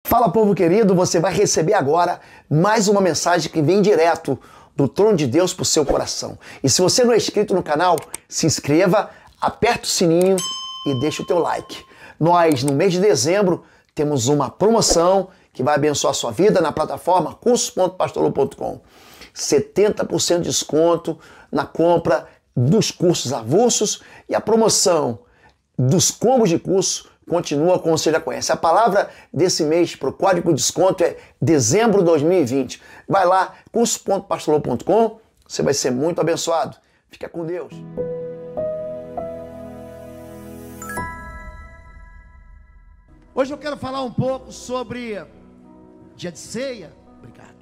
Fala, povo querido, você vai receber agora mais uma mensagem que vem direto do trono de Deus para o seu coração. E se você não é inscrito no canal, se inscreva, aperta o sininho e deixa o teu like. Nós, no mês de dezembro, temos uma promoção que vai abençoar a sua vida na plataforma cursos.pastorlu.com. 70% de desconto na compra dos cursos avulsos e a promoção dos combos de curso continua como você já conhece. A palavra desse mês para o código de desconto é dezembro 2020. Vai lá, curso.pastorlu.com, você vai ser muito abençoado. Fica com Deus. Hoje eu quero falar um pouco sobre dia de ceia. Obrigado.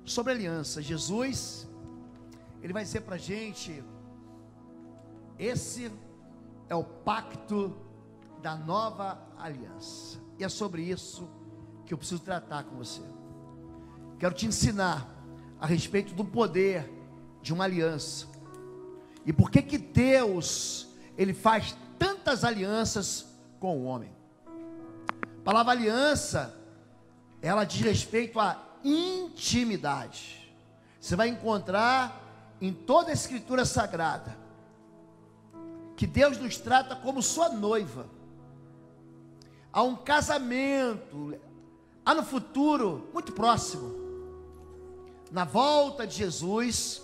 Sobre aliança. Jesus, ele vai dizer pra gente: esse é o pacto da nova aliança. E é sobre isso que eu preciso tratar com você. Quero te ensinar a respeito do poder de uma aliança. E por que Deus, ele faz tantas alianças com o homem. A palavra aliança, ela diz respeito à intimidade. Você vai encontrar em toda a Escritura Sagrada que Deus nos trata como sua noiva. Há um casamento, há no futuro muito próximo, na volta de Jesus,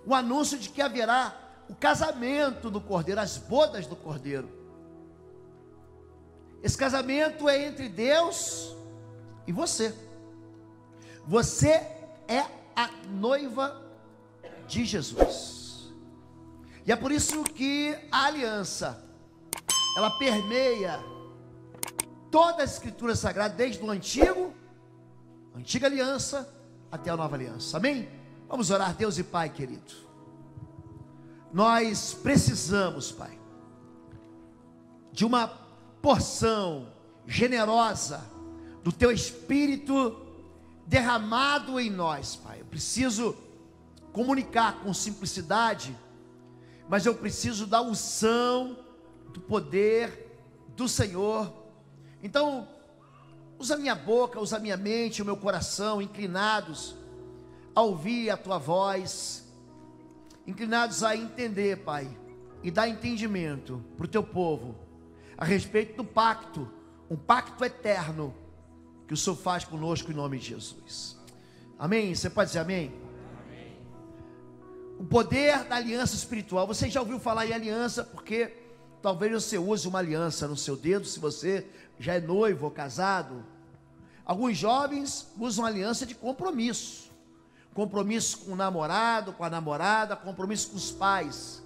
o anúncio de que haverá o casamento do Cordeiro, as bodas do Cordeiro. Esse casamento é entre Deus e você. Você é a noiva de Jesus. E é por isso que a aliança, ela permeia toda a Escritura Sagrada, desde o antiga aliança, até a nova aliança. Amém? Vamos orar. Deus e Pai querido, nós precisamos, Pai, de uma porção generosa do Teu Espírito derramado em nós, Pai. Eu preciso comunicar com simplicidade, mas eu preciso da unção, do poder do Senhor. Então, usa a minha boca, usa a minha mente, o meu coração, inclinados a ouvir a Tua voz, inclinados a entender, Pai, e dar entendimento para o Teu povo, a respeito do pacto, um pacto eterno, que o Senhor faz conosco em nome de Jesus. Amém? Você pode dizer amém? Amém. O poder da aliança espiritual. Você já ouviu falar em aliança, porque talvez você use uma aliança no seu dedo, se você já é noivo ou casado. Alguns jovens usam aliança de compromisso. Compromisso com o namorado, com a namorada, compromisso com os pais.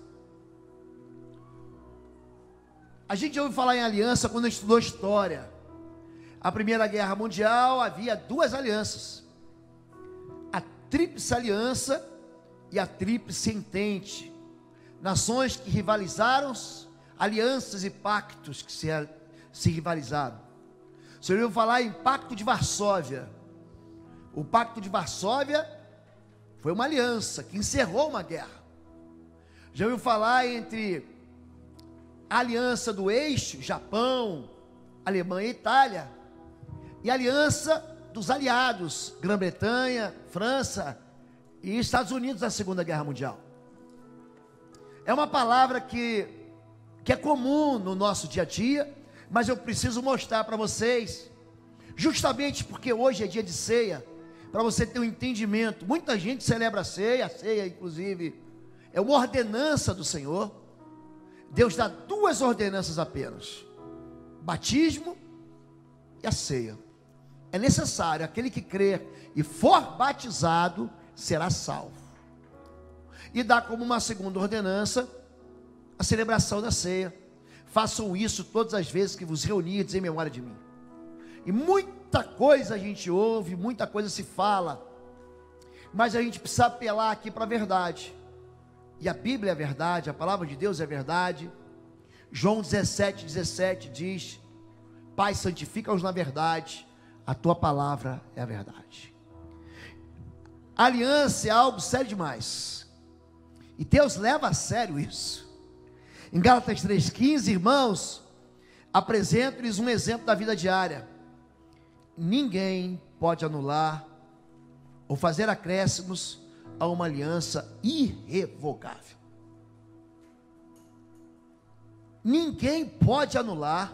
A gente já ouviu falar em aliança quando estudou história. A Primeira Guerra Mundial havia duas alianças: a Tríplice Aliança e a Tríplice Entente. Nações que rivalizaram, alianças e pactos que se rivalizaram. Você ouviu falar em Pacto de Varsóvia? O Pacto de Varsóvia foi uma aliança que encerrou uma guerra. Já ouviu falar entre a aliança do eixo, Japão, Alemanha e Itália, e a aliança dos aliados, Grã-Bretanha, França e Estados Unidos na Segunda Guerra Mundial? É uma palavra que é comum no nosso dia a dia, mas eu preciso mostrar para vocês, justamente porque hoje é dia de ceia, para você ter um entendimento. Muita gente celebra a ceia inclusive é uma ordenança do Senhor. Deus dá duas ordenanças apenas: batismo e a ceia. É necessário, aquele que crer e for batizado será salvo. E dá como uma segunda ordenança a celebração da ceia. Façam isso todas as vezes que vos reunirdes em memória de mim. E muita coisa a gente ouve, muita coisa se fala, mas a gente precisa apelar aqui para a verdade. E a Bíblia é verdade, a palavra de Deus é verdade. João 17:17 diz: Pai, santifica-os na verdade, a tua palavra é a verdade. A aliança é algo sério demais, e Deus leva a sério isso. Em Gálatas 3,15, irmãos, apresento-lhes um exemplo da vida diária. ninguém pode anular ou fazer acréscimos a uma aliança irrevogável. Ninguém pode anular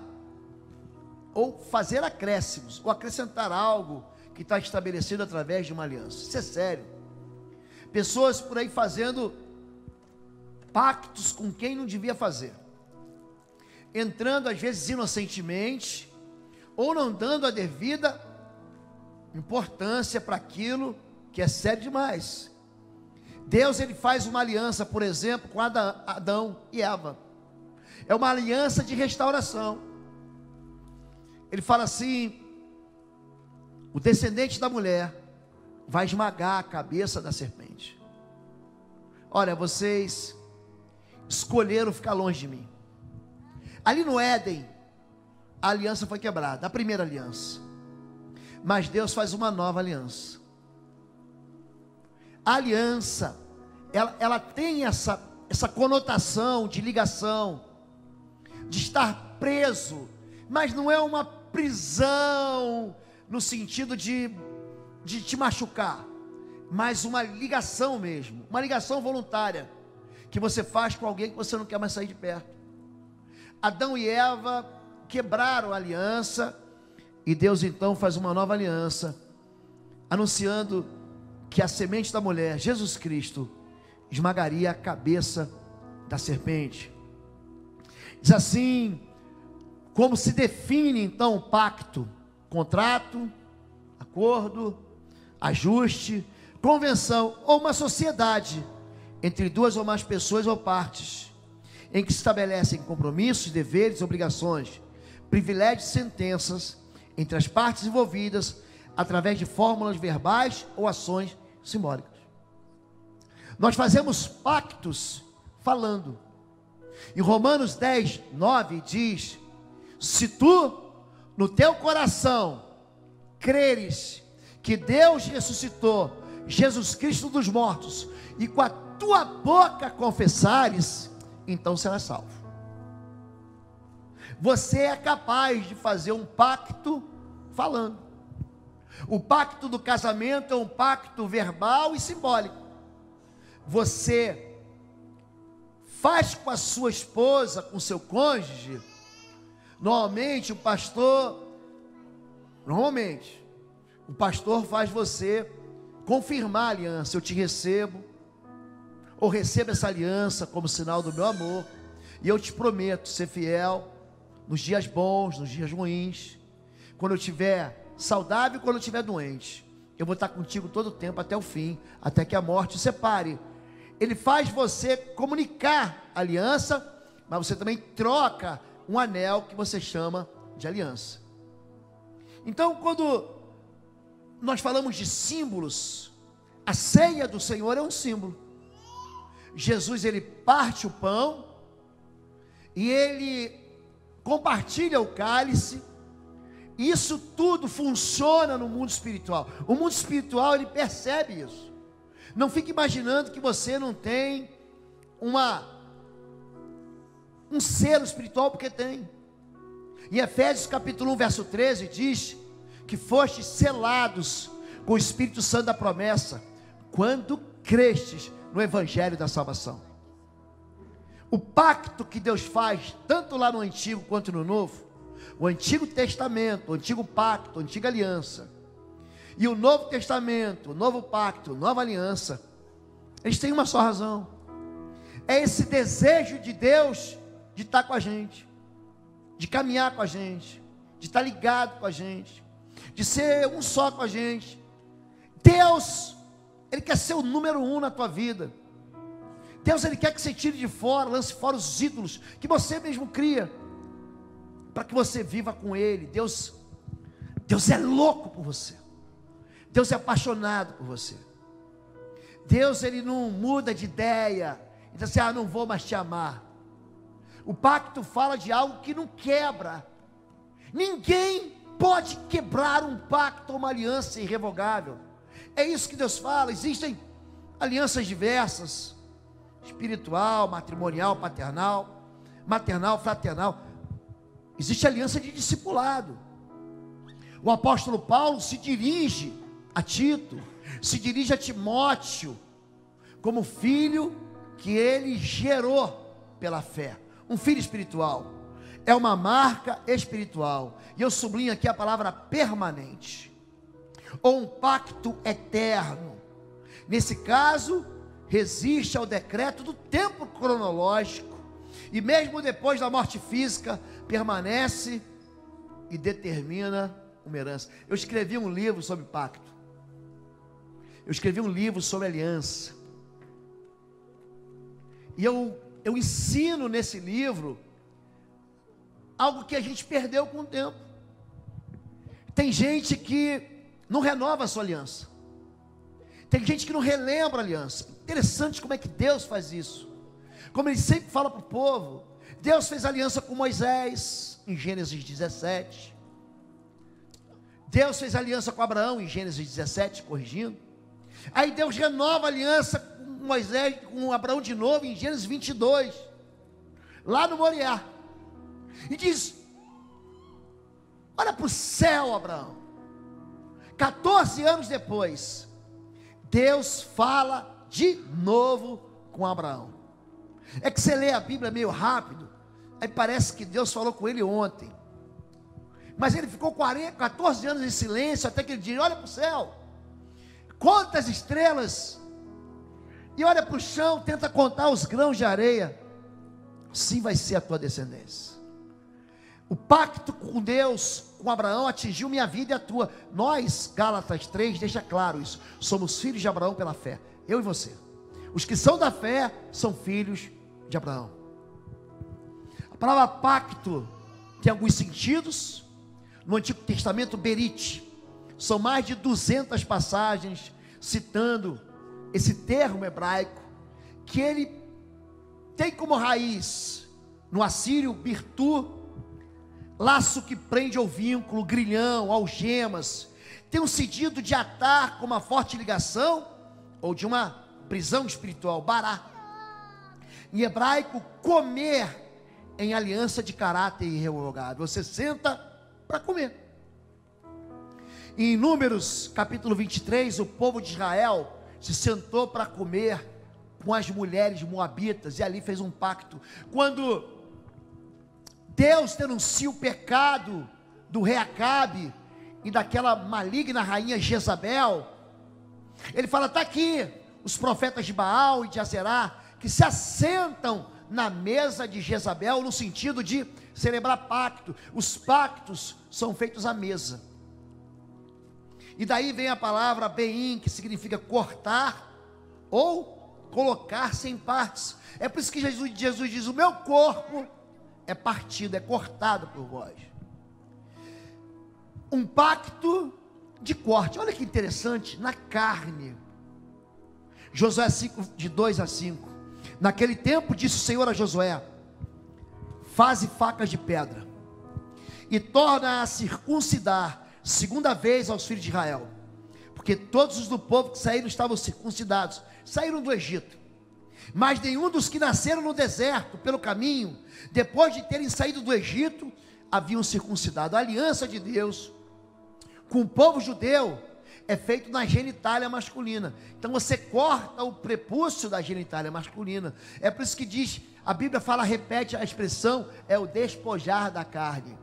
ou fazer acréscimos, ou acrescentar algo que está estabelecido através de uma aliança. Isso é sério. Pessoas por aí fazendo pactos com quem não devia fazer, entrando às vezes inocentemente, ou não dando a devida importância para aquilo que é sério demais. Deus, ele faz uma aliança, por exemplo, com Adão e Eva. É uma aliança de restauração. Ele fala assim: o descendente da mulher vai esmagar a cabeça da serpente. Olha, vocês escolheram ficar longe de mim. Ali no Éden, a aliança foi quebrada, a primeira aliança. Mas Deus faz uma nova aliança. A aliança, ela tem essa conotação de ligação, de estar preso, mas não é uma prisão no sentido de te machucar, mas uma ligação mesmo, uma ligação voluntária, que você faz com alguém que você não quer mais sair de perto. Adão e Eva quebraram a aliança, e Deus então faz uma nova aliança, anunciando que a semente da mulher, Jesus Cristo, esmagaria a cabeça da serpente. Diz assim, como se define então o pacto: contrato, acordo, ajuste, convenção ou uma sociedade entre duas ou mais pessoas ou partes, em que se estabelecem compromissos, deveres, obrigações, privilégios e sentenças entre as partes envolvidas, através de fórmulas verbais ou ações simbólicas. Nós fazemos pactos falando. Em Romanos 10, 9 diz: se tu no teu coração creres que Deus ressuscitou Jesus Cristo dos mortos, e com a tua boca confessares, então serás salvo. Você é capaz de fazer um pacto falando. O pacto do casamento é um pacto verbal e simbólico. Você faz com a sua esposa, com o seu cônjuge. Normalmente o pastor faz você confirmar a aliança. Eu te recebo, ou recebo essa aliança como sinal do meu amor, e eu te prometo ser fiel nos dias bons, nos dias ruins, quando eu estiver saudável e quando eu estiver doente. Eu vou estar contigo todo o tempo até o fim, até que a morte os separe. Ele faz você comunicar a aliança, mas você também troca um anel que você chama de aliança. Então, quando nós falamos de símbolos, a ceia do Senhor é um símbolo. Jesus, ele parte o pão e ele compartilha o cálice. Isso tudo funciona no mundo espiritual. O mundo espiritual, ele percebe isso. Não fique imaginando que você não tem um selo espiritual, porque tem. Em Efésios capítulo 1, verso 13, diz que fostes selados com o Espírito Santo da promessa, quando crestes no Evangelho da salvação. O pacto que Deus faz, tanto lá no Antigo quanto no Novo, o Antigo Testamento, o Antigo Pacto, a Antiga Aliança, e o Novo Testamento, o Novo Pacto, Nova Aliança, eles têm uma só razão: é esse desejo de Deus de estar com a gente, de caminhar com a gente, de estar ligado com a gente, de ser um só com a gente. Deus, ele quer ser o número 1 na tua vida. Deus, ele quer que você tire de fora, lance fora os ídolos que você mesmo cria, para que você viva com ele. Deus é louco por você. Deus é apaixonado por você. Deus, ele não muda de ideia e diz assim: não vou mais te amar. O pacto fala de algo que não quebra. Ninguém pode quebrar um pacto ou uma aliança irrevogável. É isso que Deus fala. Existem alianças diversas: espiritual, matrimonial, maternal, fraternal. Existe aliança de discipulado. O apóstolo Paulo se dirige a Tito, se dirige a Timóteo, como filho que ele gerou pela fé, um filho espiritual, é uma marca espiritual, e eu sublinho aqui a palavra permanente, ou um pacto eterno. Nesse caso, resiste ao decreto do tempo cronológico, e mesmo depois da morte física, permanece e determina uma herança. Eu escrevi um livro sobre pacto, eu escrevi um livro sobre aliança, e eu ensino nesse livro algo que a gente perdeu com o tempo. Tem gente que não renova a sua aliança, tem gente que não relembra a aliança. Interessante como é que Deus faz isso, como Ele sempre fala para o povo. Deus fez aliança com Moisés em Gênesis 17, Deus fez aliança com Abraão em Gênesis 17, corrigindo. Aí Deus renova a aliança com Moisés, com Abraão de novo em Gênesis 22, lá no Moriá, e diz: olha para o céu, Abraão. 14 anos depois, Deus fala de novo com Abraão. É que você lê a Bíblia meio rápido, aí parece que Deus falou com ele ontem, mas ele ficou 14 anos em silêncio, até que ele diz: olha para o céu, conta as estrelas, e olha para o chão, tenta contar os grãos de areia, assim vai ser a tua descendência. O pacto com Deus, com Abraão, atingiu minha vida e a tua. Nós, Gálatas 3, deixa claro isso, somos filhos de Abraão pela fé, eu e você. Os que são da fé, são filhos de Abraão. A palavra pacto tem alguns sentidos. No Antigo Testamento, berite, são mais de 200 passagens citando esse termo hebraico, que ele tem como raiz, no assírio, birtu, laço que prende ao vínculo, grilhão, algemas. Tem um sentido de atar com uma forte ligação, ou de uma prisão espiritual, bará. Em hebraico, comer em aliança de caráter irrevogável. Você senta para comer. Em Números capítulo 23, o povo de Israel se sentou para comer com as mulheres moabitas, e ali fez um pacto. Quando Deus denuncia o pecado do rei Acabe e daquela maligna rainha Jezabel, Ele fala: está aqui os profetas de Baal e de Azerá, que se assentam na mesa de Jezabel, no sentido de celebrar pacto. Os pactos são feitos à mesa. E daí vem a palavra beim, que significa cortar ou colocar-se em partes. É por isso que Jesus diz: o meu corpo é partido, é cortado por vós. Um pacto de corte. Olha que interessante, na carne. Josué 5, de 2 a 5. Naquele tempo disse o Senhor a Josué: faze facas de pedra e torna a circuncidar segunda vez aos filhos de Israel, porque todos os do povo que saíram estavam circuncidados, saíram do Egito, mas nenhum dos que nasceram no deserto, pelo caminho, depois de terem saído do Egito, haviam circuncidado. A aliança de Deus com o povo judeu é feito na genitália masculina. Então você corta o prepúcio da genitália masculina. É por isso que diz, a Bíblia fala, repete a expressão, é o despojar da carne.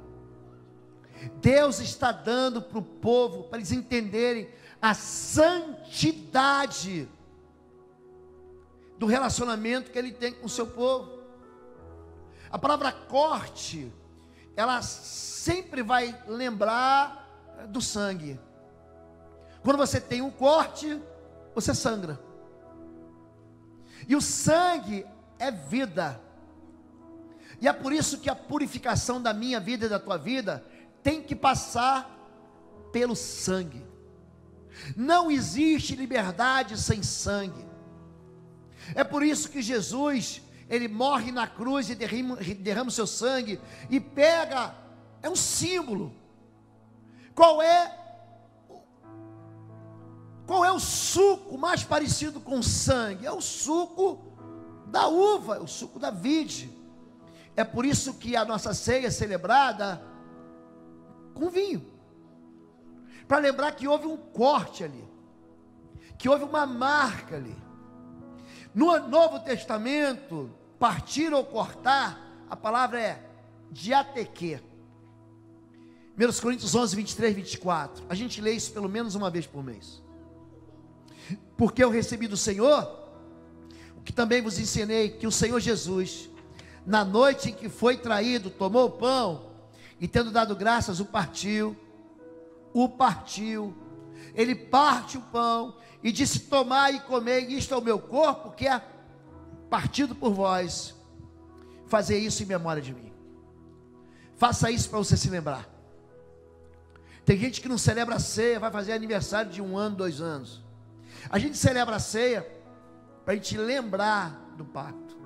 Deus está dando para o povo, para eles entenderem a santidade do relacionamento que Ele tem com o seu povo. A palavra corte, ela sempre vai lembrar do sangue. Quando você tem um corte, você sangra. E o sangue é vida. E é por isso que a purificação da minha vida e da tua vida tem que passar pelo sangue. Não existe liberdade sem sangue. É por isso que Jesus, Ele morre na cruz e derrama o seu sangue e pega, é um símbolo. Qual é o suco mais parecido com sangue? É o suco da uva, é o suco da vide. É por isso que a nossa ceia é celebrada com vinho. para lembrar que houve um corte ali, que houve uma marca ali. No Novo Testamento, partir ou cortar, a palavra é diateque. 1 Coríntios 11, 23, 24. A gente lê isso pelo menos uma vez por mês. Porque eu recebi do Senhor o que também vos ensinei, que o Senhor Jesus, na noite em que foi traído, tomou o pão e, tendo dado graças, o partiu. Ele parte o pão e disse: tomai e comei, isto é o meu corpo que é partido por vós. Fazer isso em memória de mim. Faça isso para você se lembrar. Tem gente que não celebra a ceia, vai fazer aniversário de 1 ano, 2 anos. A gente celebra a ceia para a gente lembrar do pacto.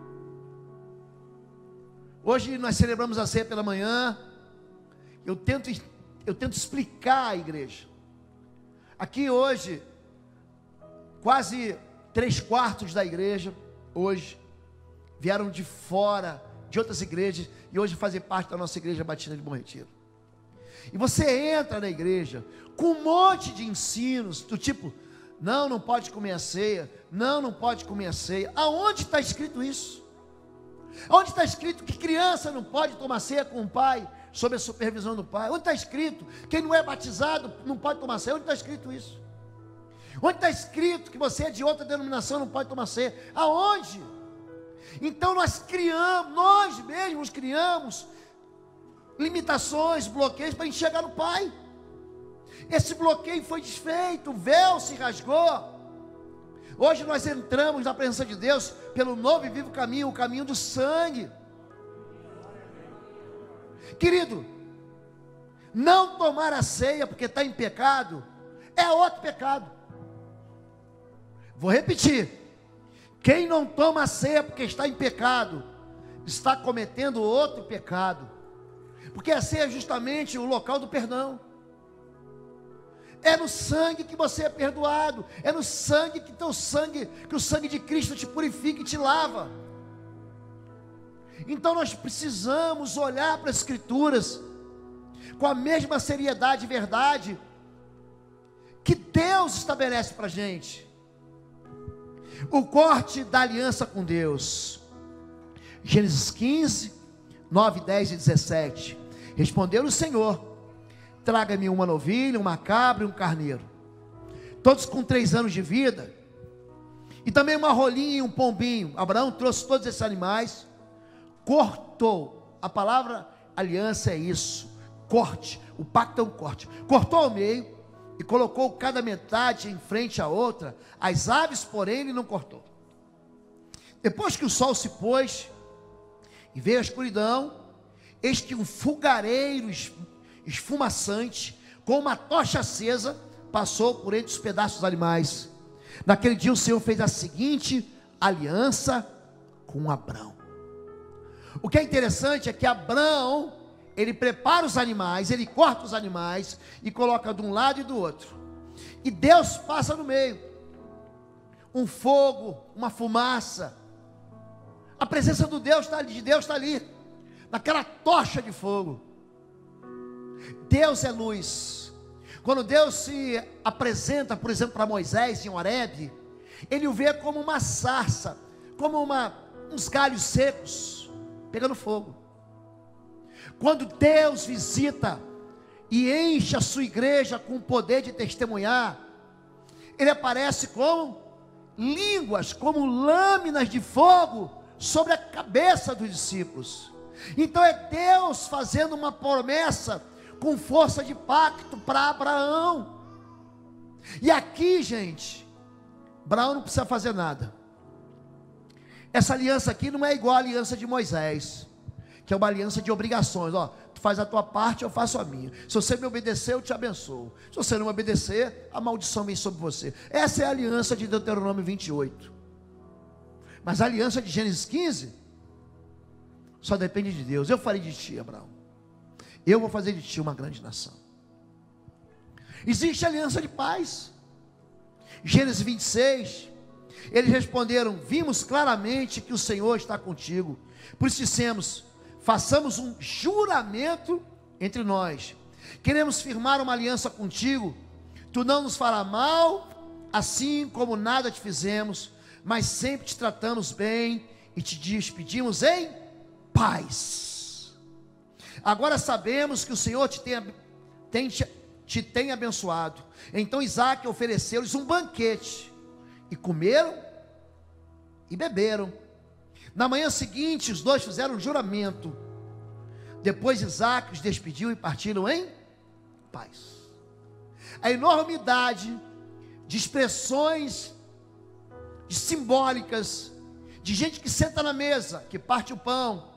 Hoje nós celebramos a ceia pela manhã. Eu tento explicar à igreja. Aqui hoje, quase 3/4 da igreja, hoje, vieram de fora, de outras igrejas, e hoje fazem parte da nossa igreja Batista de Bom Retiro. E você entra na igreja com um monte de ensinos, do tipo: não pode comer a ceia, não pode comer a ceia. Aonde está escrito isso? Onde está escrito que criança não pode tomar ceia com o pai, sob a supervisão do pai? Onde está escrito quem não é batizado não pode tomar ceia? Onde está escrito isso? Onde está escrito que você é de outra denominação não pode tomar ceia? Aonde? Então nós mesmos criamos limitações, bloqueios para a gente chegar no pai. Esse bloqueio foi desfeito, o véu se rasgou. Hoje nós entramos na presença de Deus pelo novo e vivo caminho, o caminho do sangue. Querido, não tomar a ceia porque está em pecado é outro pecado. Vou repetir: quem não toma a ceia porque está em pecado está cometendo outro pecado, porque a ceia é justamente o local do perdão. É no sangue que você é perdoado. É no sangue que o sangue de Cristo te purifica e te lava. Então nós precisamos olhar para as Escrituras com a mesma seriedade e verdade que Deus estabelece para a gente. O corte da aliança com Deus. Gênesis 15, 9, 10 e 17. Respondeu o Senhor: traga-me uma novilha, uma cabra e um carneiro, todos com 3 anos de vida, e também uma rolinha e um pombinho. Abraão trouxe todos esses animais, cortou. A palavra aliança é isso, corte. O pacto é um corte. Cortou ao meio e colocou cada metade em frente à outra. As aves, porém, ele não cortou. Depois que o sol se pôs e veio a escuridão, eis que um fogareiro esfumaçante, com uma tocha acesa, passou por entre os pedaços dos animais. Naquele dia o Senhor fez a seguinte aliança com Abrão. O que é interessante é que Abrão, ele prepara os animais, ele corta os animais e coloca de um lado e do outro, e Deus passa no meio. Um fogo, uma fumaça, a presença de Deus está ali, naquela tocha de fogo. Deus é luz. Quando Deus se apresenta, por exemplo, para Moisés em Horebe, ele o vê como uma sarça, como uns galhos secos, pegando fogo. Quando Deus visita e enche a sua igreja com o poder de testemunhar, ele aparece como línguas, como lâminas de fogo sobre a cabeça dos discípulos. Então é Deus fazendo uma promessa com força de pacto para Abraão. E aqui, gente, Abraão não precisa fazer nada. Essa aliança aqui não é igual à aliança de Moisés, que é uma aliança de obrigações. Tu faz a tua parte, eu faço a minha. Se você me obedecer, eu te abençoo. Se você não me obedecer, a maldição vem sobre você. Essa é a aliança de Deuteronômio 28. Mas a aliança de Gênesis 15 só depende de Deus. Eu farei de ti, Abraão, eu vou fazer de ti uma grande nação. Existe a aliança de paz. Gênesis 26, eles responderam: vimos claramente que o Senhor está contigo, por isso dissemos: façamos um juramento entre nós, queremos firmar uma aliança contigo Tu não nos farás mal, assim como nada te fizemos, mas sempre te tratamos bem e te despedimos em paz. Agora sabemos que o Senhor te tem abençoado. Então Isaque ofereceu-lhes um banquete, e comeram e beberam. Na manhã seguinte, os dois fizeram um juramento. Depois Isaque os despediu e partiram em paz. A enormidade de expressões simbólicas, de gente que senta na mesa, que parte o pão,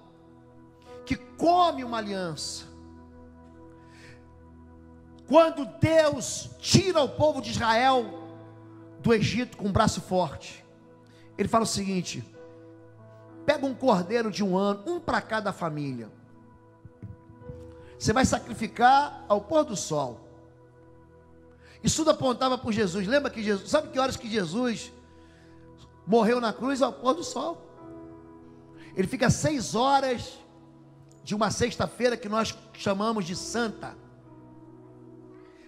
que come uma aliança. Quando Deus tira o povo de Israel do Egito com um braço forte, Ele fala o seguinte: pega um cordeiro de 1 ano, um para cada família. Você vai sacrificar ao pôr do sol. Isso tudo apontava por Jesus. Lembra que Jesus, sabe que horas que Jesus morreu na cruz? Ao pôr do sol. Ele fica 6 horas de uma sexta-feira que nós chamamos de santa.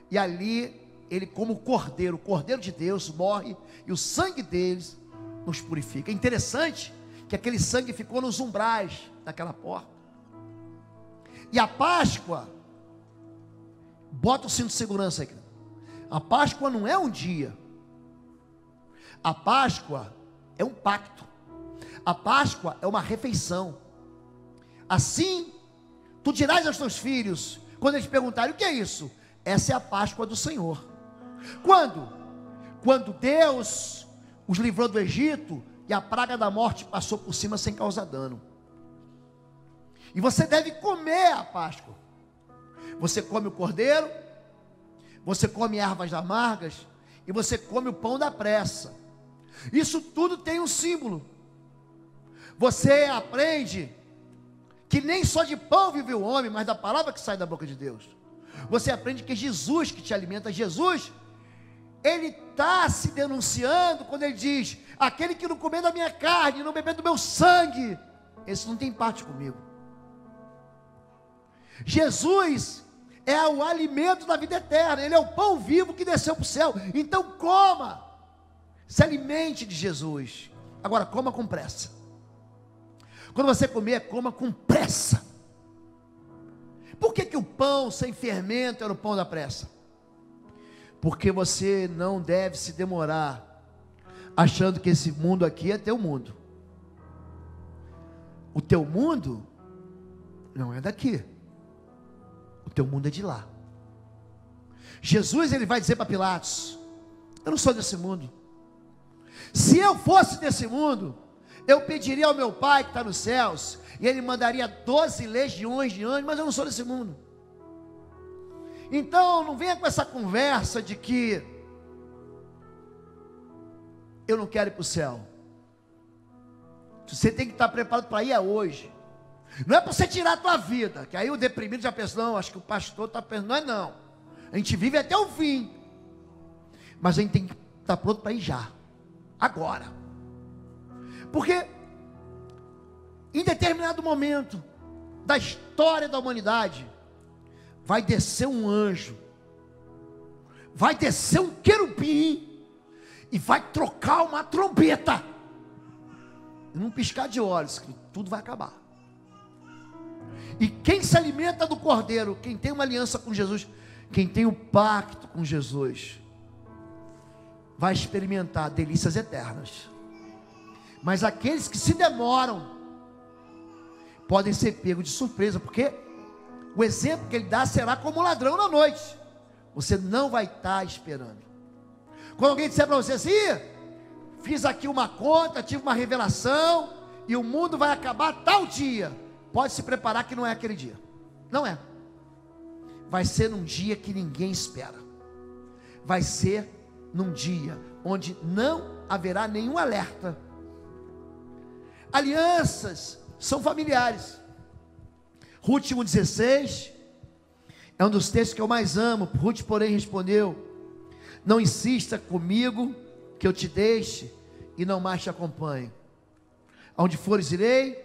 E ali, ele como cordeiro, o cordeiro de Deus morre, e o sangue deles nos purifica. É interessante que aquele sangue ficou nos umbrais daquela porta. E a Páscoa, bota o cinto de segurança aqui. A Páscoa não é um dia. A Páscoa é um pacto. A Páscoa é uma refeição. Assim, tu dirás aos teus filhos, quando eles perguntarem: o que é isso? Essa é a Páscoa do Senhor. Quando? Quando Deus os livrou do Egito e a praga da morte passou por cima sem causar dano. E você deve comer a Páscoa. Você come o cordeiro, você come ervas amargas e você come o pão da pressa. Isso tudo tem um símbolo. Você aprende que nem só de pão vive o homem, mas da palavra que sai da boca de Deus. Você aprende que é Jesus que te alimenta. Jesus, Ele está se denunciando quando Ele diz: aquele que não comer da minha carne, não beber do meu sangue, esse não tem parte comigo. Jesus é o alimento da vida eterna. Ele é o pão vivo que desceu para o céu. Então coma, se alimente de Jesus. Agora coma com pressa. Quando você comer, coma com pressa. Por que o pão sem fermento era o pão da pressa? Porque você não deve se demorar achando que esse mundo aqui é teu mundo. O teu mundo não é daqui. O teu mundo é de lá. Jesus, ele vai dizer para Pilatos: eu não sou desse mundo. Se eu fosse desse mundo, eu pediria ao meu Pai que está nos céus, e Ele mandaria 12 legiões de anjos, mas eu não sou desse mundo. Então não venha com essa conversa de que eu não quero ir para o céu. Você tem que estar preparado para ir hoje. Não é para você tirar a tua vida, que aí o deprimido já pensa: não, acho que o pastor está pensando. Não é não. A gente vive até o fim. Mas a gente tem que estar pronto para ir já. Agora. Porque em determinado momento da história da humanidade, vai descer um anjo, vai descer um querubim, e vai trocar uma trombeta, e num piscar de olhos, que tudo vai acabar. E quem se alimenta do cordeiro, quem tem uma aliança com Jesus, quem tem um pacto com Jesus, vai experimentar delícias eternas. Mas aqueles que se demoram podem ser pegos de surpresa, porque o exemplo que ele dá será como um ladrão na noite. Você não vai estar esperando. Quando alguém disser para você assim: fiz aqui uma conta, tive uma revelação, e o mundo vai acabar tal dia, pode se preparar que não é aquele dia. Não é. Vai ser num dia que ninguém espera. Vai ser num dia onde não haverá nenhum alerta. Alianças são familiares. Ruth 1,16 é um dos textos que eu mais amo. Ruth, porém, respondeu: não insista comigo que eu te deixe e não mais te acompanhe. Aonde fores irei,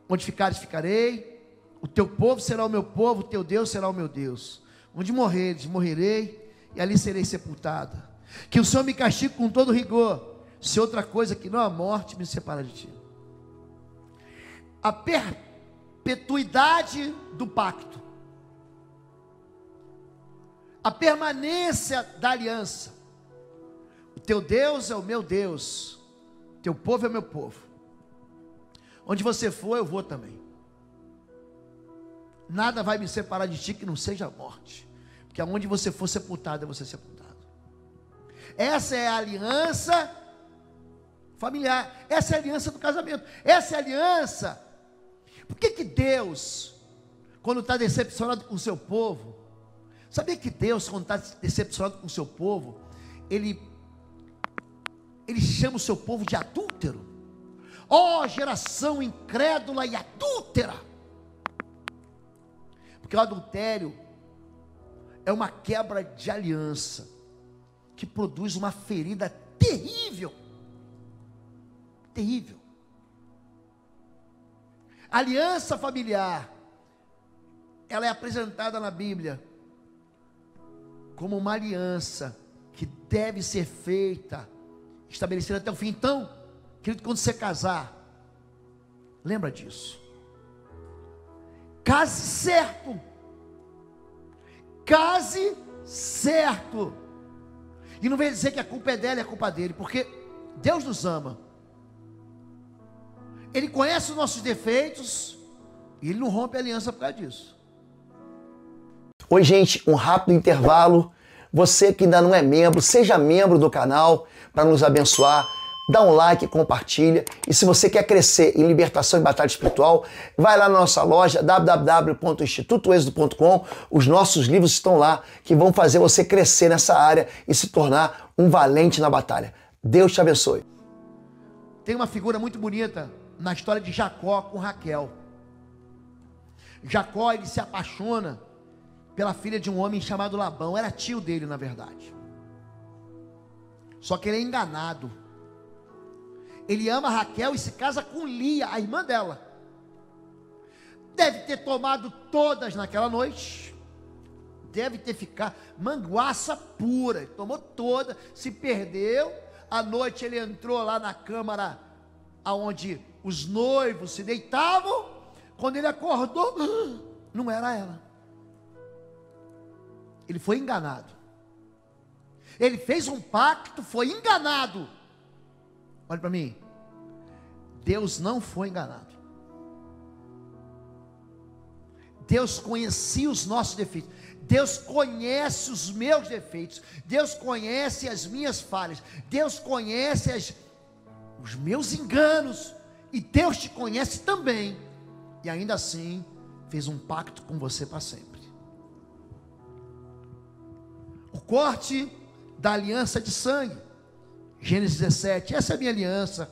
onde ficares ficarei. O teu povo será o meu povo, o teu Deus será o meu Deus. Onde morreres, morrerei, e ali serei sepultada. Que o Senhor me castigue com todo rigor, se outra coisa que não a morte me separa de ti. A perpetuidade do pacto, a permanência da aliança. O teu Deus é o meu Deus, teu povo é o meu povo. Onde você for, eu vou também. Nada vai me separar de ti que não seja a morte, porque aonde você for sepultado, é você sepultado. Essa é a aliança familiar, essa é a aliança do casamento, essa é a aliança. Por que Deus, quando está decepcionado com o seu povo, sabia que Deus, quando está decepcionado com o seu povo, Ele chama o seu povo de adúltero? Ó, geração incrédula e adúltera! Porque o adultério é uma quebra de aliança, que produz uma ferida terrível, terrível. A aliança familiar, ela é apresentada na Bíblia como uma aliança que deve ser feita, estabelecida até o fim. Então, querido, quando você casar, lembra disso. Case certo. Case certo. E não vem dizer que a culpa é dela, é a culpa dele, porque Deus nos ama. Ele conhece os nossos defeitos e Ele não rompe a aliança por causa disso. Oi, gente, um rápido intervalo. Você que ainda não é membro, seja membro do canal para nos abençoar. Dá um like, compartilha. E se você quer crescer em libertação e batalha espiritual, vai lá na nossa loja www.institutoexodo.com. Os nossos livros estão lá, que vão fazer você crescer nessa área e se tornar um valente na batalha. Deus te abençoe. Tem uma figura muito bonita na história de Jacó com Raquel. Jacó, ele se apaixona pela filha de um homem chamado Labão. Era tio dele, na verdade. Só que ele é enganado. Ele ama Raquel e se casa com Lia, a irmã dela. Deve ter tomado todas naquela noite. Deve ter ficado manguaça pura. Ele tomou toda, se perdeu. À noite ele entrou lá na câmara onde os noivos se deitavam. Quando ele acordou, não era ela. Ele foi enganado. Ele fez um pacto, foi enganado. Olha para mim. Deus não foi enganado. Deus conhecia os nossos defeitos. Deus conhece os meus defeitos. Deus conhece as minhas falhas. Deus conhece os meus enganos. E Deus te conhece também. E ainda assim, fez um pacto com você para sempre. O corte da aliança de sangue. Gênesis 17, essa é a minha aliança,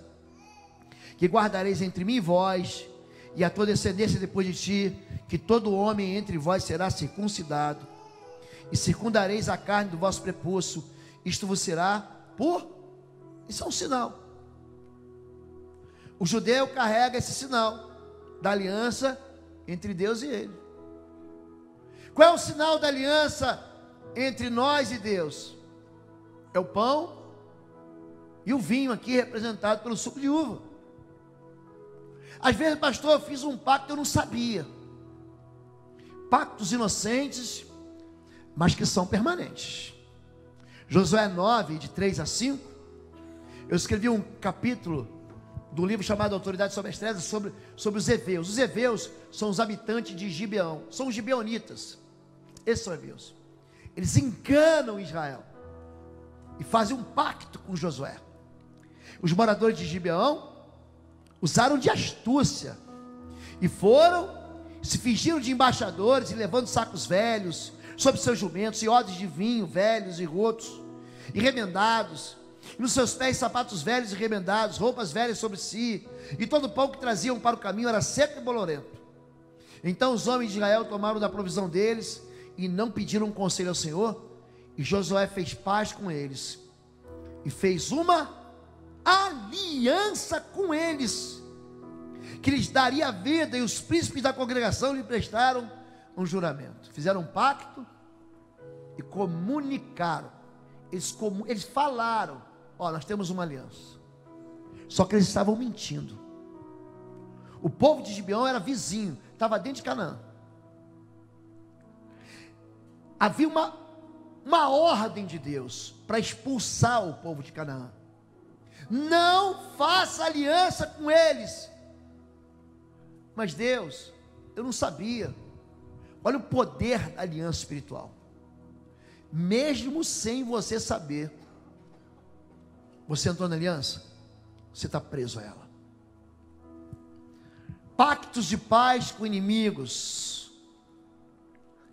que guardareis entre mim e vós, e a tua descendência depois de ti, que todo homem entre vós será circuncidado, e circundareis a carne do vosso prepúcio, isto vos será isso é um sinal. O judeu carrega esse sinal, da aliança entre Deus e ele. Qual é o sinal da aliança entre nós e Deus? É o pão e o vinho aqui representado pelo suco de uva. Às vezes, pastor, eu fiz um pacto, eu não sabia. Pactos inocentes, mas que são permanentes. Josué 9, de 3 a 5. Eu escrevi um capítulo do livro chamado Autoridade sobre as Trevas, sobre os heveus. Os heveus são os habitantes de Gibeão, são os gibeonitas. Esses são heveus. Eles enganam Israel e fazem um pacto com Josué. Os moradores de Gibeão usaram de astúcia e se fingiram de embaixadores e levando sacos velhos sobre seus jumentos e odres de vinho velhos e rotos e remendados, e nos seus pés sapatos velhos e remendados, roupas velhas sobre si, e todo o pão que traziam para o caminho era seco e bolorento. Então os homens de Israel tomaram da provisão deles e não pediram conselho ao Senhor, e Josué fez paz com eles e fez uma aliança com eles, que lhes daria a vida, e os príncipes da congregação lhe prestaram um juramento. Fizeram um pacto e comunicaram. Eles falaram: ó, nós temos uma aliança. Só que eles estavam mentindo. O povo de Gibeão era vizinho, estava dentro de Canaã. Havia uma ordem de Deus para expulsar o povo de Canaã. Não faça aliança com eles. Mas Deus, eu não sabia. Olha o poder da aliança espiritual. Mesmo sem você saber, você entrou na aliança, você está preso a ela. Pactos de paz com inimigos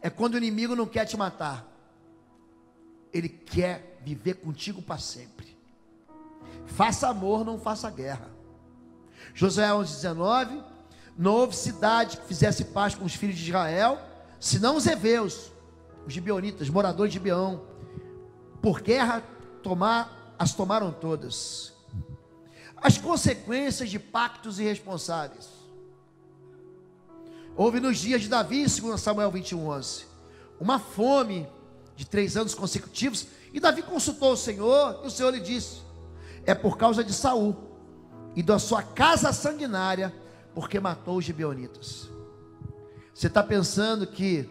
é quando o inimigo não quer te matar, ele quer viver contigo para sempre. Faça amor, não faça guerra. Josué 11:19, não houve cidade que fizesse paz com os filhos de Israel, senão os heveus, os gibeonitas, moradores de Gibeão. Por guerra as tomaram todas. As consequências de pactos irresponsáveis. Houve nos dias de Davi, segundo Samuel 21:11, uma fome de 3 anos consecutivos, e Davi consultou o Senhor, e o Senhor lhe disse: é por causa de Saul e da sua casa sanguinária, porque matou os gibeonitas. Você está pensando que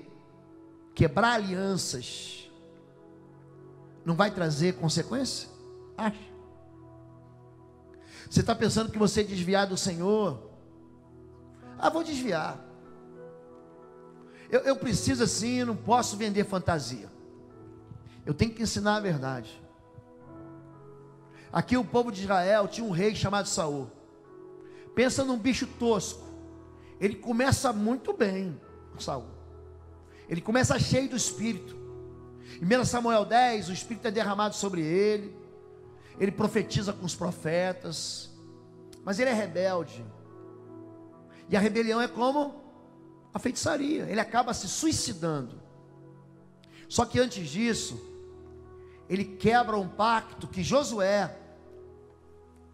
quebrar alianças não vai trazer consequência? Acha? Você está pensando que você desviar do Senhor? Vou desviar. Eu preciso assim, não posso vender fantasia. Eu tenho que ensinar a verdade. Aqui o povo de Israel tinha um rei chamado Saul. Pensa num bicho tosco. Ele começa muito bem, Saul. Ele começa cheio do Espírito. Em 1 Samuel 10, o Espírito é derramado sobre ele. Ele profetiza com os profetas. Mas ele é rebelde. E a rebelião é como a feitiçaria. Ele acaba se suicidando. Só que antes disso, ele quebra um pacto que Josué,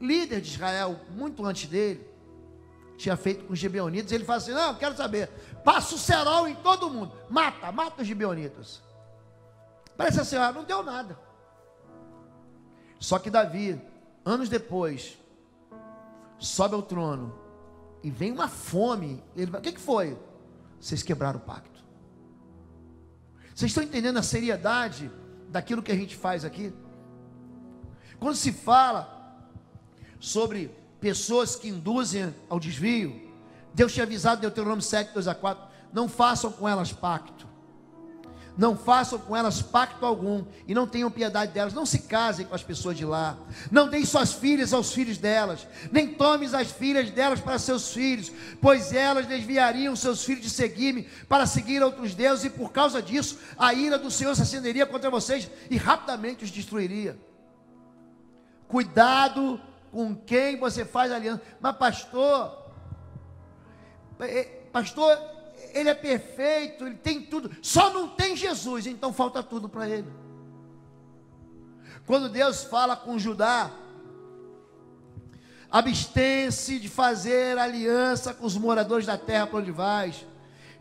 líder de Israel, muito antes dele, tinha feito com os gibeonitas. Ele fala assim: não, eu quero saber, passa o cerol em todo mundo, mata os gibeonitas. Parece assim, não deu nada. Só que Davi, anos depois, sobe ao trono, e vem uma fome. Ele fala: o que foi? Vocês quebraram o pacto. Vocês estão entendendo a seriedade daquilo que a gente faz aqui? Quando se fala sobre pessoas que induzem ao desvio, Deus tinha avisado em Deuteronômio 7, 2-4, não façam com elas pacto. Não façam com elas pacto algum, e não tenham piedade delas. Não se casem com as pessoas de lá. Não deem suas filhas aos filhos delas, nem tomes as filhas delas para seus filhos, pois elas desviariam seus filhos de seguir-me para seguir outros deuses, e por causa disso a ira do Senhor se acenderia contra vocês e rapidamente os destruiria. Cuidado com quem você faz aliança. Mas pastor, ele é perfeito, ele tem tudo, só não tem Jesus, então falta tudo para ele. Quando Deus fala com Judá: abstém-se de fazer aliança com os moradores da terra para onde vais,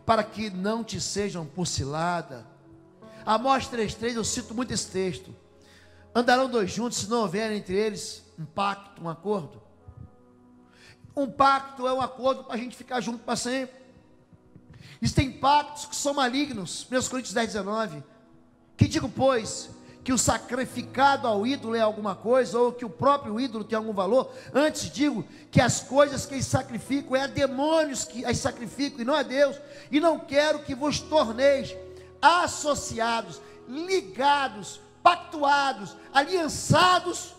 para que não te sejam por cilada. Amós 3:3, eu cito muito esse texto: andarão dois juntos se não houver entre eles um pacto, um acordo. Um pacto é um acordo para a gente ficar junto para sempre. Existem pactos que são malignos. 1 Coríntios 10:19, que digo, pois, que o sacrificado ao ídolo é alguma coisa, ou que o próprio ídolo tem algum valor? Antes digo que as coisas que eles sacrificam é a demônios que as sacrificam, e não a Deus. E não quero que vos torneis associados, ligados, pactuados, aliançados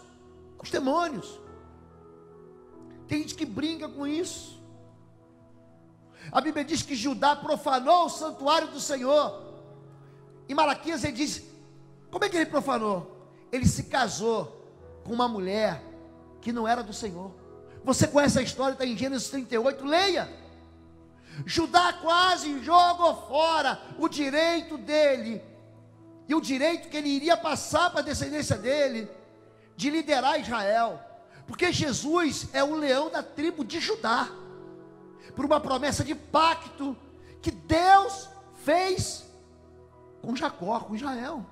com os demônios. Tem gente que brinca com isso. A Bíblia diz que Judá profanou o santuário do Senhor. Em Malaquias ele diz: como é que ele profanou? Ele se casou com uma mulher que não era do Senhor. Você conhece a história, está em Gênesis 38, leia. Judá quase jogou fora o direito dele, e o direito que ele iria passar para a descendência dele, de liderar Israel, porque Jesus é o leão da tribo de Judá, por uma promessa de pacto que Deus fez com Jacó, com Israel.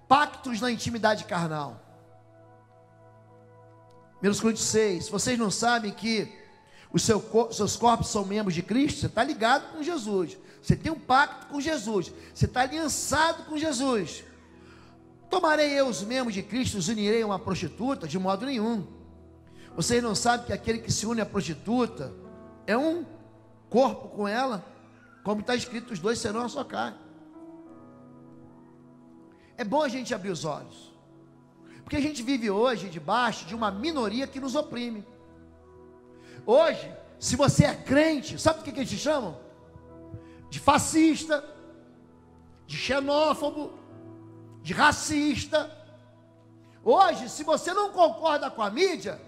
Pactos na intimidade carnal. 1 Coríntios 6, vocês não sabem que os seus corpos são membros de Cristo? Você está ligado com Jesus, você tem um pacto com Jesus, você está aliançado com Jesus. Tomarei eu os membros de Cristo, os unirei a uma prostituta? De modo nenhum. Vocês não sabem que aquele que se une à prostituta é um corpo com ela? Como está escrito, os dois serão a sua carne. É bom a gente abrir os olhos, porque a gente vive hoje debaixo de uma minoria que nos oprime. Hoje, se você é crente, sabe o que eles te chamam? De fascista, de xenófobo, de racista. Hoje, se você não concorda com a mídia,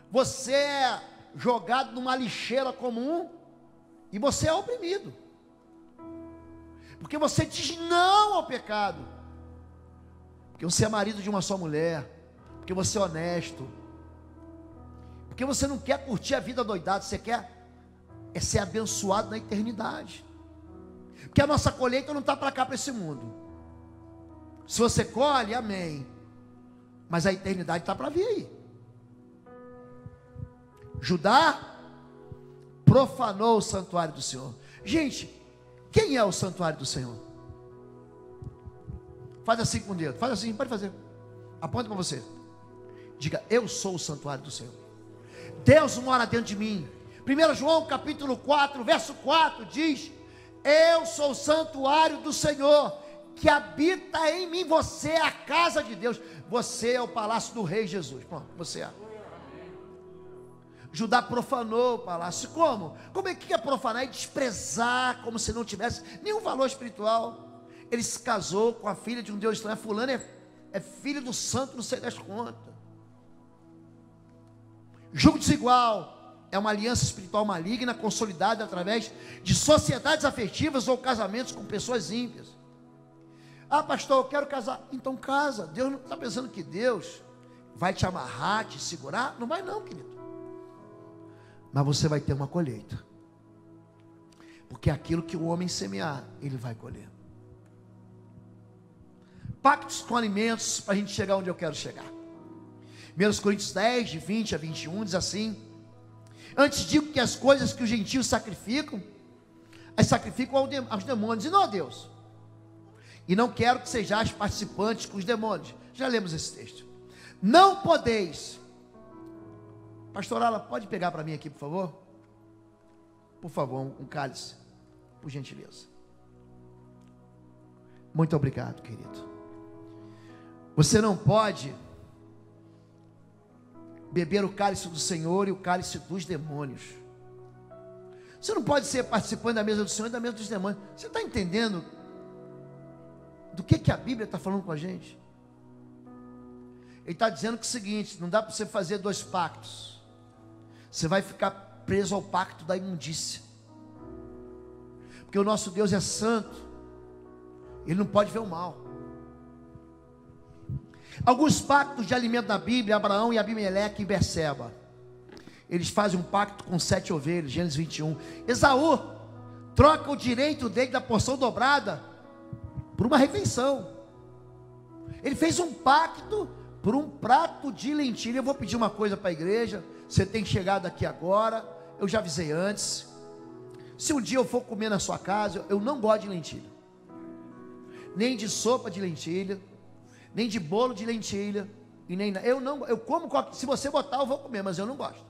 você é jogado numa lixeira comum e você é oprimido, porque você diz não ao pecado, porque você é marido de uma só mulher, porque você é honesto, porque você não quer curtir a vida doidada, você quer ser abençoado na eternidade, porque a nossa colheita não está para cá, para esse mundo. Se você colhe, amém, mas a eternidade está para vir aí. Judá profanou o santuário do Senhor. Gente, quem é o santuário do Senhor? Faz assim com o dedo, faz assim, pode fazer. Aponta para você. Diga, eu sou o santuário do Senhor. Deus mora dentro de mim. 1 João capítulo 4, verso 4 diz: eu sou o santuário do Senhor, que habita em mim. Você é a casa de Deus. Você é o palácio do rei Jesus. Pronto, você é. Judá profanou o palácio. Como? Como é que é profanar? É desprezar, como se não tivesse nenhum valor espiritual. Ele se casou com a filha de um Deus estranho. Fulano é filho do santo, não sei das contas. Julgo desigual é uma aliança espiritual maligna, consolidada através de sociedades afetivas ou casamentos com pessoas ímpias. Ah, pastor, eu quero casar. Então casa. Deus não está pensando que Deus vai te amarrar, te segurar? Não vai não, querido. Mas você vai ter uma colheita, porque aquilo que o homem semear, ele vai colher. Pactos com alimentos, para a gente chegar onde eu quero chegar. 1 Coríntios 10, de 20 a 21, diz assim: antes digo que as coisas que os gentios sacrificam, as sacrificam aos demônios, e não a Deus. E não quero que sejais participantes com os demônios. Já lemos esse texto. Não podeis. Pastor Ala, pode pegar para mim aqui, por favor? Por favor, um cálice, por gentileza. Muito obrigado, querido. Você não pode beber o cálice do Senhor e o cálice dos demônios. Você não pode ser participante da mesa do Senhor e da mesa dos demônios. Você está entendendo do que a Bíblia está falando com a gente? Ele está dizendo que é o seguinte: não dá para você fazer dois pactos. Você vai ficar preso ao pacto da imundícia, porque o nosso Deus é santo, Ele não pode ver o mal. Alguns pactos de alimento na Bíblia: Abraão e Abimeleque e Berseba, eles fazem um pacto com 7 ovelhas, Gênesis 21. Esaú troca o direito dele da porção dobrada por uma refeição. Ele fez um pacto por um prato de lentilha. Eu vou pedir uma coisa para a igreja. Você tem chegado aqui agora, eu já avisei antes. Se um dia eu for comer na sua casa, eu não gosto de lentilha, nem de sopa de lentilha, nem de bolo de lentilha, e nem eu como, se você botar eu vou comer, mas eu não gosto.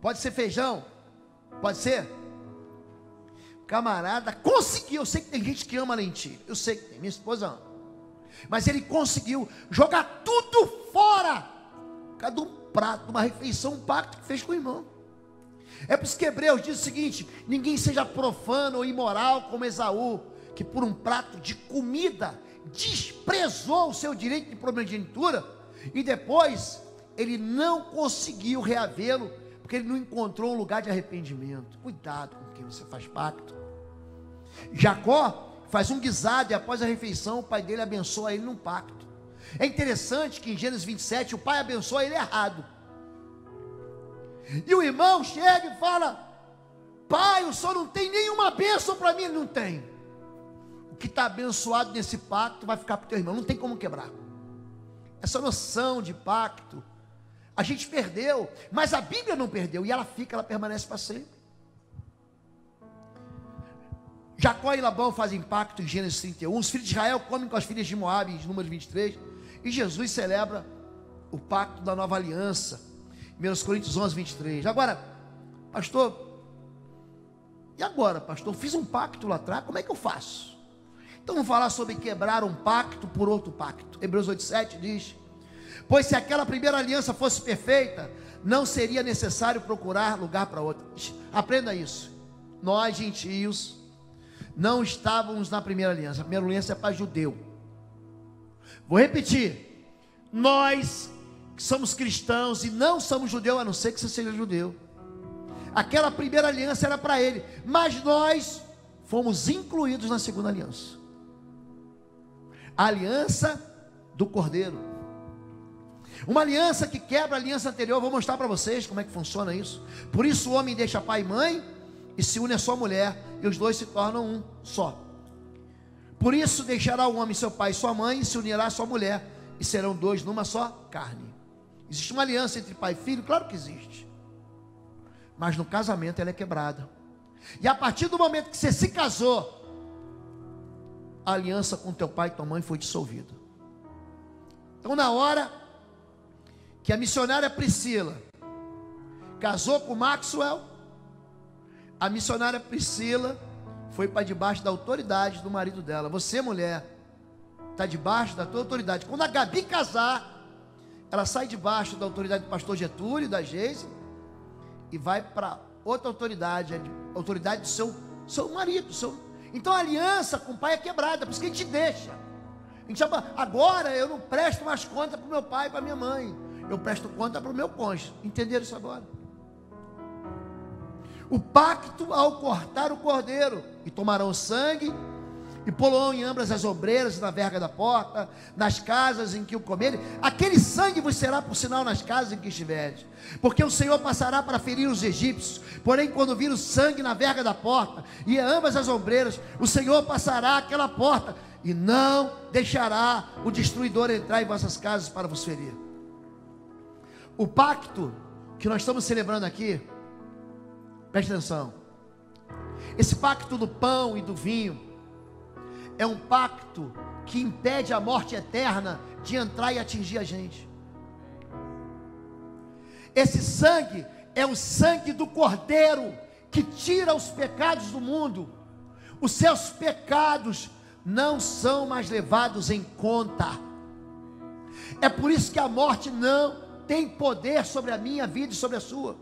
Pode ser feijão, pode ser. Camarada conseguiu. Eu sei que tem gente que ama lentilha, eu sei que tem, minha esposa ama, mas ele conseguiu jogar tudo fora, cada um prato, uma refeição, um pacto que fez com o irmão. É por isso que Hebreus diz o seguinte: ninguém seja profano ou imoral como Esaú, que por um prato de comida desprezou o seu direito de primogenitura, e depois ele não conseguiu reavê-lo, porque ele não encontrou um lugar de arrependimento. Cuidado com quem você faz pacto. Jacó faz um guisado, e após a refeição o pai dele abençoa ele num pacto. É interessante que em Gênesis 27 o pai abençoa ele errado, e o irmão chega e fala: Pai, o Senhor não tem nenhuma bênção para mim. Não tem. O que está abençoado nesse pacto vai ficar para o teu irmão, não tem como quebrar. Essa noção de pacto a gente perdeu, mas a Bíblia não perdeu, e ela permanece para sempre. Jacó e Labão fazem pacto em Gênesis 31, os filhos de Israel comem com as filhas de Moabe, em Números 23, e Jesus celebra o pacto da nova aliança, 1 Coríntios 11, 23. Agora, pastor, e agora, pastor? Fiz um pacto lá atrás, como é que eu faço? Então vamos falar sobre quebrar um pacto por outro pacto. Hebreus 8,7 diz: pois se aquela primeira aliança fosse perfeita, não seria necessário procurar lugar para outra. Aprenda isso. Nós, gentios, não estávamos na primeira aliança. A primeira aliança é para judeu. Vou repetir. Nós que somos cristãos e não somos judeus, a não ser que você seja judeu. Aquela primeira aliança era para ele, mas nós fomos incluídos na segunda aliança. A aliança do Cordeiro. Uma aliança que quebra a aliança anterior. Eu vou mostrar para vocês como é que funciona isso. Por isso o homem deixa pai e mãe e se une a sua mulher, e os dois se tornam um só. Por isso deixará o homem seu pai e sua mãe, e se unirá a sua mulher, e serão dois numa só carne. Existe uma aliança entre pai e filho? Claro que existe. Mas no casamento ela é quebrada. E a partir do momento que você se casou, a aliança com teu pai e tua mãe foi dissolvida. Então, na hora que a missionária Priscila casou com Maxwell, a missionária Priscila foi para debaixo da autoridade do marido dela. Você, mulher, está debaixo da tua autoridade. Quando a Gabi casar, ela sai debaixo da autoridade do pastor Getúlio, da Geise, e vai para outra autoridade, a autoridade do seu marido. Então a aliança com o pai é quebrada, por isso que a gente deixa. A gente chama, agora eu não presto mais conta para o meu pai e para minha mãe, eu presto conta para o meu cônjuge. Entenderam isso agora? O pacto ao cortar o cordeiro, e tomarão o sangue, e pô-lo em ambas as ombreiras e na verga da porta, nas casas em que o comerem. Aquele sangue vos será por sinal nas casas em que estiveres, porque o Senhor passará para ferir os egípcios. Porém, quando vir o sangue na verga da porta e em ambas as ombreiras, o Senhor passará aquela porta e não deixará o destruidor entrar em vossas casas para vos ferir. O pacto que nós estamos celebrando aqui, preste atenção, esse pacto do pão e do vinho é um pacto que impede a morte eterna de entrar e atingir a gente. Esse sangue é o sangue do Cordeiro que tira os pecados do mundo. Os seus pecados não são mais levados em conta. É por isso que a morte não tem poder sobre a minha vida e sobre a sua.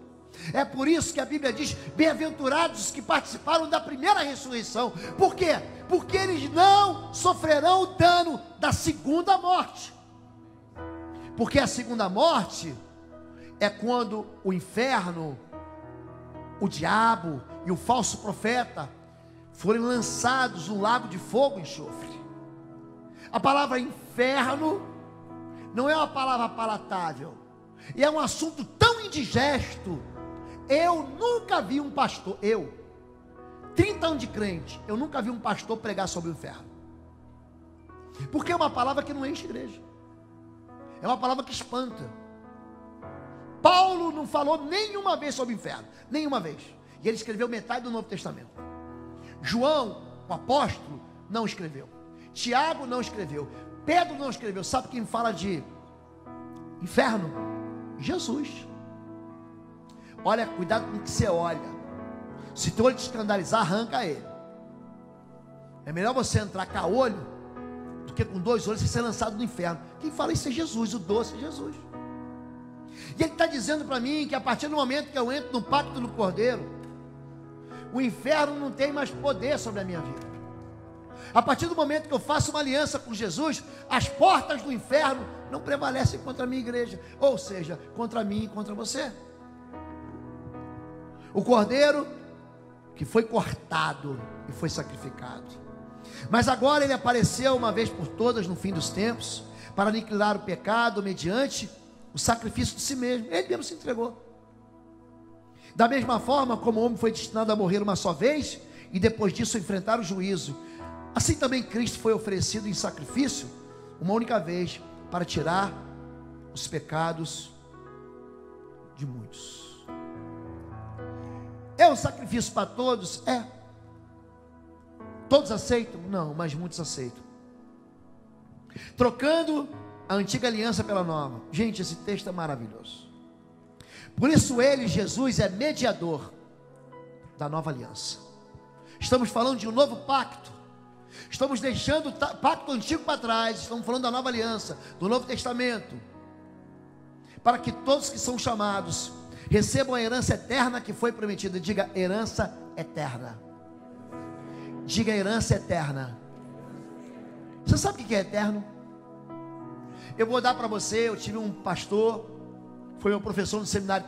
É por isso que a Bíblia diz: bem-aventurados os que participaram da primeira ressurreição. Por quê? Porque eles não sofrerão o dano da segunda morte. Porque a segunda morte é quando o inferno, o diabo e o falso profeta forem lançados no lago de fogo e enxofre. A palavra inferno não é uma palavra palatável, e é um assunto tão indigesto. Eu nunca vi um pastor, 30 anos de crente, eu nunca vi um pastor pregar sobre o inferno, porque é uma palavra que não enche igreja, é uma palavra que espanta. Paulo não falou nenhuma vez sobre o inferno, nenhuma vez, e ele escreveu metade do Novo Testamento. João, o apóstolo, não escreveu. Tiago não escreveu. Pedro não escreveu. Sabe quem fala de inferno? Jesus. Olha, cuidado com o que você olha. Se teu olho te escandalizar, arranca ele. É melhor você entrar com olho do que com dois olhos e ser lançado no inferno. Quem fala isso é Jesus, o doce é Jesus. E ele está dizendo para mim que a partir do momento que eu entro no pacto do Cordeiro, o inferno não tem mais poder sobre a minha vida. A partir do momento que eu faço uma aliança com Jesus, as portas do inferno não prevalecem contra a minha igreja, ou seja, contra mim e contra você. O cordeiro que foi cortado e foi sacrificado, mas agora ele apareceu uma vez por todas no fim dos tempos, para aniquilar o pecado mediante o sacrifício de si mesmo. Ele mesmo se entregou. Da mesma forma como o homem foi destinado a morrer uma só vez e depois disso enfrentar o juízo, assim também Cristo foi oferecido em sacrifício uma única vez para tirar os pecados de muitos. É um sacrifício para todos? É. Todos aceitam? Não, mas muitos aceitam. Trocando a antiga aliança pela nova. Gente, esse texto é maravilhoso. Por isso ele, Jesus, é mediador da nova aliança. Estamos falando de um novo pacto. Estamos deixando o pacto antigo para trás. Estamos falando da nova aliança, do Novo Testamento. Para que todos que são chamados recebam a herança eterna que foi prometida. Diga, herança eterna. Diga, herança eterna. Você sabe o que é eterno? Eu vou dar para você. Eu tive um pastor, foi meu professor no seminário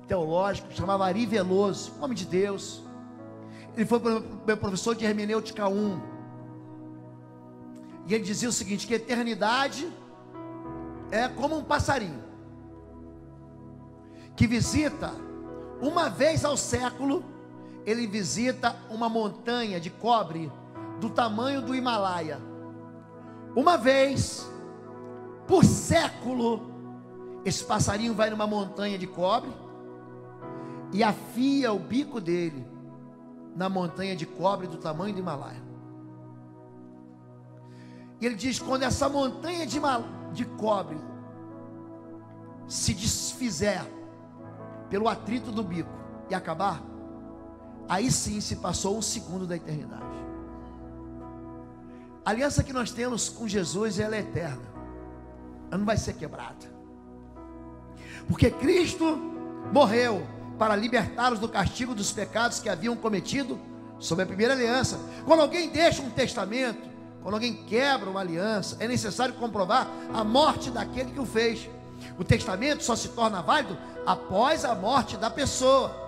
teológico, chamava Ari Veloso, homem de Deus. Ele foi meu professor de hermenêutica 1. E ele dizia o seguinte, que a eternidade é como um passarinho que visita uma vez ao século. Ele visita uma montanha de cobre do tamanho do Himalaia. Uma vez por século, esse passarinho vai numa montanha de cobre e afia o bico dele na montanha de cobre do tamanho do Himalaia. E ele diz, quando essa montanha de cobre se desfizer pelo atrito do bico e acabar, aí sim se passou um segundo da eternidade. A aliança que nós temos com Jesus, ela é eterna. Ela não vai ser quebrada. Porque Cristo morreu para libertar-os do castigo dos pecados que haviam cometido sob a primeira aliança. Quando alguém deixa um testamento, quando alguém quebra uma aliança, é necessário comprovar a morte daquele que o fez. O testamento só se torna válido após a morte da pessoa.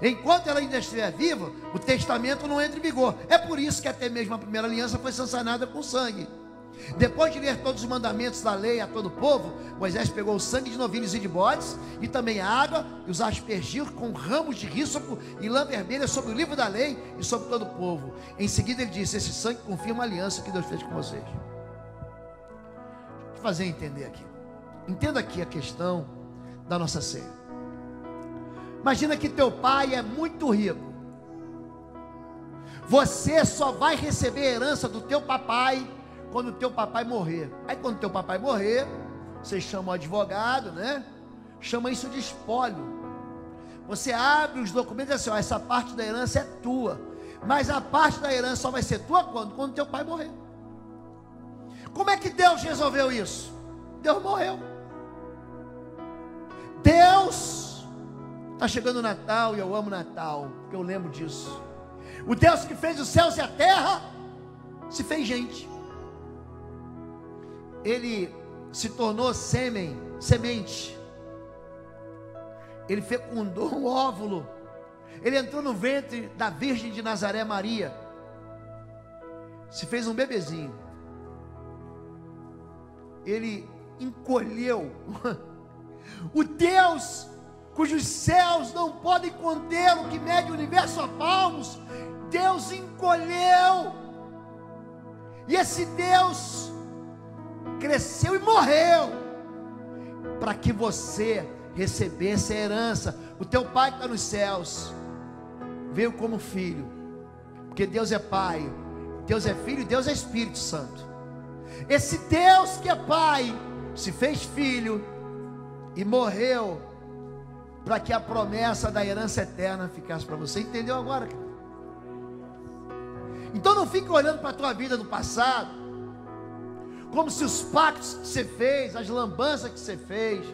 Enquanto ela ainda estiver viva, o testamento não entra em vigor. É por isso que até mesmo a primeira aliança foi sancionada com sangue. Depois de ler todos os mandamentos da lei a todo o povo, Moisés pegou o sangue de novilhos e de bodes, e também a água, e os aspergiu com ramos de ríçopo e lã vermelha sobre o livro da lei e sobre todo o povo. Em seguida ele disse, esse sangue confirma a aliança que Deus fez com vocês. Deixa eu fazer entender aqui. Entenda aqui a questão da nossa ceia. Imagina que teu pai é muito rico. Você só vai receber a herança do teu papai quando o teu papai morrer. Aí quando o teu papai morrer, você chama o advogado, né? Chama isso de espólio. Você abre os documentos e diz assim, ó, essa parte da herança é tua. Mas a parte da herança só vai ser tua quando? Quando o teu pai morrer. Como é que Deus resolveu isso? Deus morreu. Deus, está chegando o Natal e eu amo Natal, porque eu lembro disso. O Deus que fez os céus e a terra, se fez gente. Ele se tornou semente. Ele fecundou um óvulo. Ele entrou no ventre da Virgem de Nazaré, Maria. Se fez um bebezinho. Ele encolheu. O Deus cujos céus não podem conter o que mede o universo a palmos, Deus encolheu. E esse Deus cresceu e morreu para que você recebesse a herança. O teu pai que está nos céus veio como filho, porque Deus é pai, Deus é filho e Deus é Espírito Santo. Esse Deus que é pai se fez filho e morreu para que a promessa da herança eterna ficasse para você. Entendeu agora? Então não fique olhando para a tua vida do passado como se os pactos que você fez, as lambanças que você fez,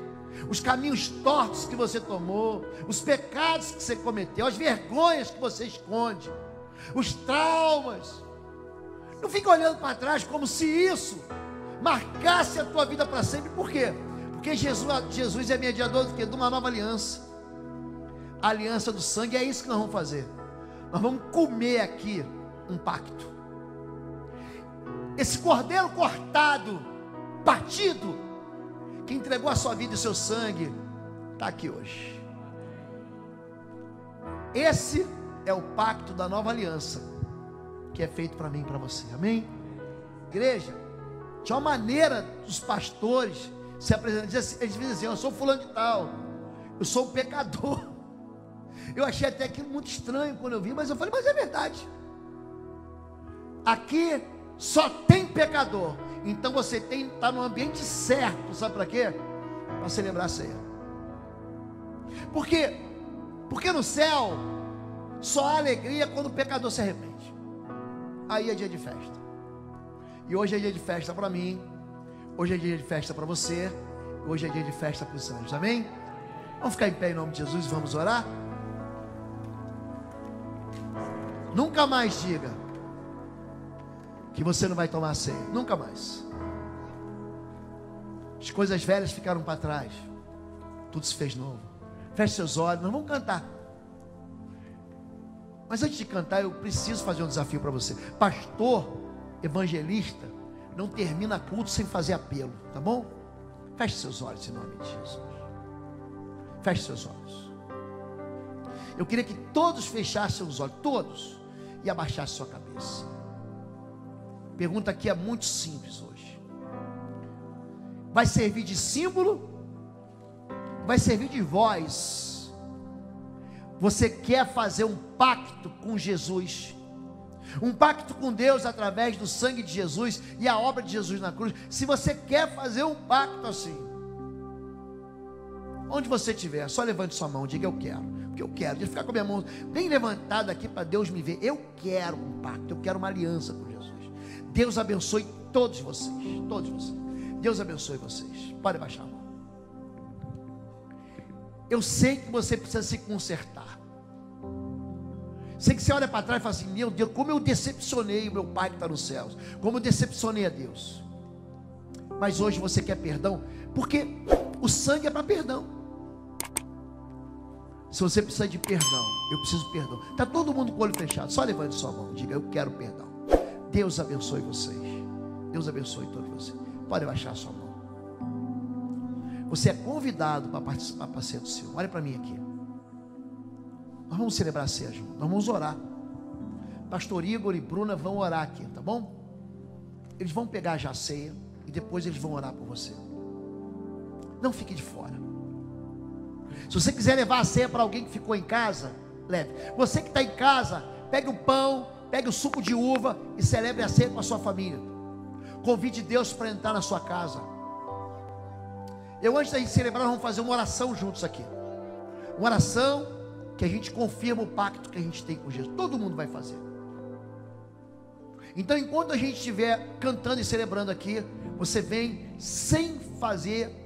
os caminhos tortos que você tomou, os pecados que você cometeu, as vergonhas que você esconde, os traumas. Não fique olhando para trás como se isso marcasse a tua vida para sempre. Por quê? Porque Jesus é mediador do quê? De uma nova aliança. A aliança do sangue. É isso que nós vamos fazer. Nós vamos comer aqui um pacto. Esse cordeiro cortado, partido, que entregou a sua vida e o seu sangue, está aqui hoje. Esse é o pacto da nova aliança, que é feito para mim e para você, amém? Igreja, tinha uma maneira dos pastores se apresentar, eles dizem assim: eu sou fulano de tal, eu sou um pecador. Eu achei até aquilo muito estranho quando eu vi, mas eu falei, mas é verdade. Aqui só tem pecador, então você está no ambiente certo, sabe para quê? Para celebrar a ceia. Por quê? Porque no céu só há alegria quando o pecador se arrepende. Aí é dia de festa. E hoje é dia de festa para mim, hoje é dia de festa para você, hoje é dia de festa para os anjos, amém? Vamos ficar em pé em nome de Jesus e vamos orar? Nunca mais diga que você não vai tomar ceia, nunca mais. As coisas velhas ficaram para trás, tudo se fez novo. Feche seus olhos, nós vamos cantar. Mas antes de cantar, eu preciso fazer um desafio para você. Pastor, evangelista, não termina culto sem fazer apelo, tá bom? Feche seus olhos em nome de Jesus. Feche seus olhos. Eu queria que todos fechassem os olhos, todos, e abaixassem sua cabeça. A pergunta aqui é muito simples hoje. Vai servir de símbolo? Vai servir de voz? Você quer fazer um pacto com Jesus? Um pacto com Deus através do sangue de Jesus e a obra de Jesus na cruz? Se você quer fazer um pacto assim, onde você estiver, só levante sua mão, diga: eu quero. Porque eu quero. Deixa eu ficar com a minha mão bem levantada aqui para Deus me ver. Eu quero um pacto, eu quero uma aliança com Jesus. Deus abençoe todos vocês, todos vocês. Deus abençoe vocês. Pode baixar a mão. Eu sei que você precisa se consertar. Sei que você olha para trás e fala assim: meu Deus, como eu decepcionei o meu Pai que está nos céus, como eu decepcionei a Deus. Mas hoje você quer perdão, porque o sangue é para perdão. Se você precisa de perdão, eu preciso de perdão. Está todo mundo com o olho fechado, só levante sua mão, diga: eu quero perdão. Deus abençoe vocês. Deus abençoe todos vocês. Pode baixar a sua mão. Você é convidado para participar para ser do seu. Olha para mim aqui. Nós vamos celebrar a ceia junto. Nós vamos orar. Pastor Igor e Bruna vão orar aqui, tá bom? Eles vão pegar já a ceia e depois eles vão orar por você. Não fique de fora. Se você quiser levar a ceia para alguém que ficou em casa, leve. Você que está em casa, pegue o pão, pegue o suco de uva e celebre a ceia com a sua família. Convide Deus para entrar na sua casa. Antes da gente celebrar, nós vamos fazer uma oração juntos aqui. Uma oração que a gente confirma o pacto que a gente tem com Jesus. Todo mundo vai fazer. Então, enquanto a gente estiver cantando e celebrando aqui, você vem sem fazer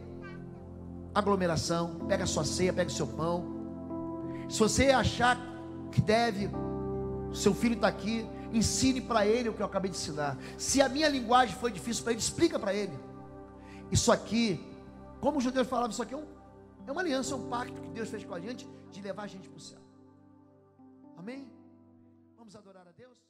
aglomeração, pega a sua ceia, pega o seu pão. Se você achar que deve, seu filho está aqui, ensine para ele o que eu acabei de ensinar. Se a minha linguagem foi difícil para ele, explica para ele. Isso aqui, como os judeus falavam, isso aqui é uma aliança, é um pacto que Deus fez com a gente, de levar a gente para o céu. Amém? Vamos adorar a Deus?